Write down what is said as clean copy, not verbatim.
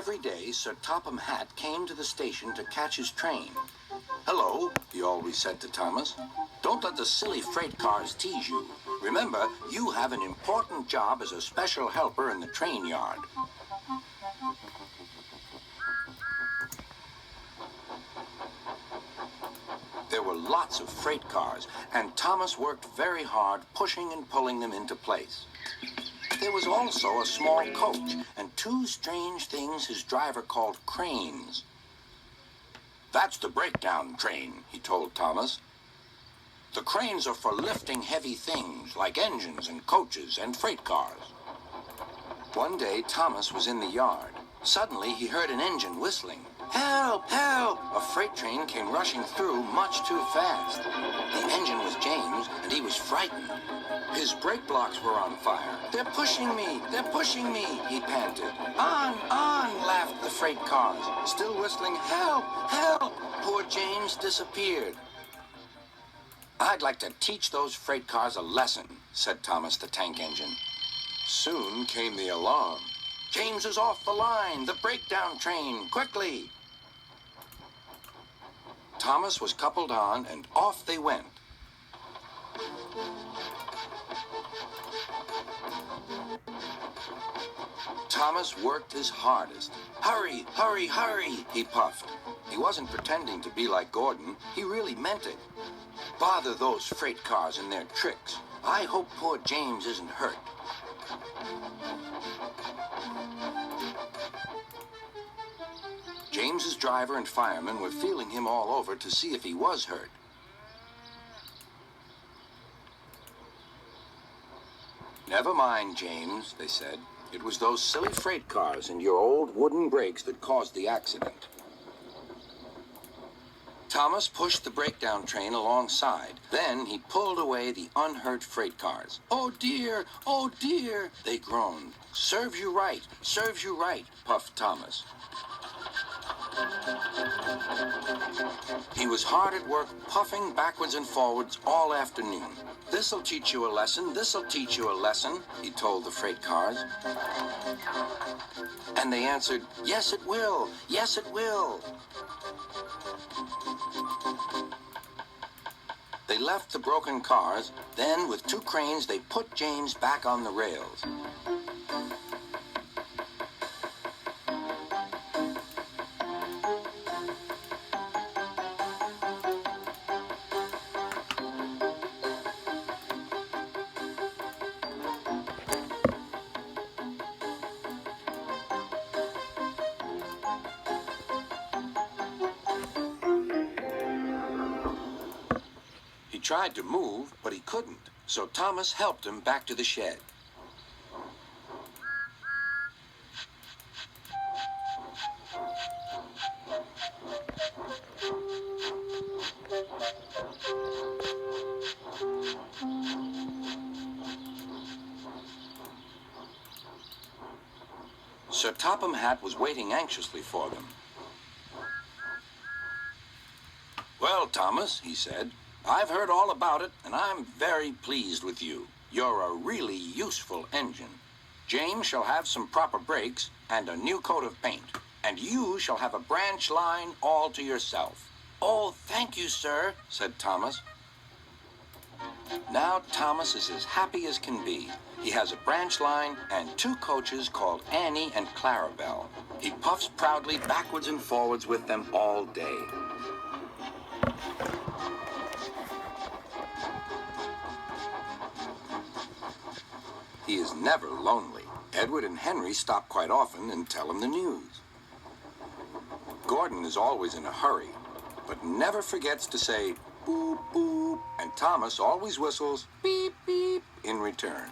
Every day, Sir Topham Hatt came to the station to catch his train. "Hello," he always said to Thomas. "Don't let the silly freight cars tease you. Remember, you have an important job as a special helper in the train yard." There were lots of freight cars, and Thomas worked very hard pushing and pulling them into place. There was also a small coach and two strange things his driver called cranes. "That's the breakdown train," he told Thomas. "The cranes are for lifting heavy things like engines and coaches and freight cars." One day, Thomas was in the yard. Suddenly, he heard an engine whistling. "Help! Help!" A freight train came rushing through much too fast. The engine was James, and he was frightened. His brake blocks were on fire. "They're pushing me! They're pushing me!" he panted. "On! On!" laughed the freight cars, still whistling, "Help! Help!" Poor James disappeared. "I'd like to teach those freight cars a lesson," said Thomas the tank engine. Soon came the alarm. "James is off the line! The breakdown train! Quickly!" Thomas was coupled on, and off they went. Thomas worked his hardest. "Hurry, hurry, hurry," he puffed. He wasn't pretending to be like Gordon. He really meant it. "Bother those freight cars and their tricks. I hope poor James isn't hurt." James's driver and firemen were feeling him all over to see if he was hurt. "Never mind, James," they said. "It was those silly freight cars and your old wooden brakes that caused the accident." Thomas pushed the breakdown train alongside. Then he pulled away the unhurt freight cars. "Oh dear, oh dear," they groaned. "Serves you right, serves you right," puffed Thomas. He was hard at work, puffing backwards and forwards all afternoon. "This'll teach you a lesson, this'll teach you a lesson," he told the freight cars. And they answered, "Yes, it will, yes, it will." They left the broken cars. Then, with two cranes, they put James back on the rails. He tried to move, but he couldn't, so Thomas helped him back to the shed. Sir Topham Hatt was waiting anxiously for them. "Well, Thomas," he said, "I've heard all about it, and I'm very pleased with you. You're a really useful engine. James shall have some proper brakes and a new coat of paint, and you shall have a branch line all to yourself." "Oh, thank you, sir," said Thomas. Now Thomas is as happy as can be. He has a branch line and two coaches called Annie and Clarabelle. He puffs proudly backwards and forwards with them all day. He is never lonely. Edward and Henry stop quite often and tell him the news. Gordon is always in a hurry, but never forgets to say boop, boop, and Thomas always whistles beep, beep in return.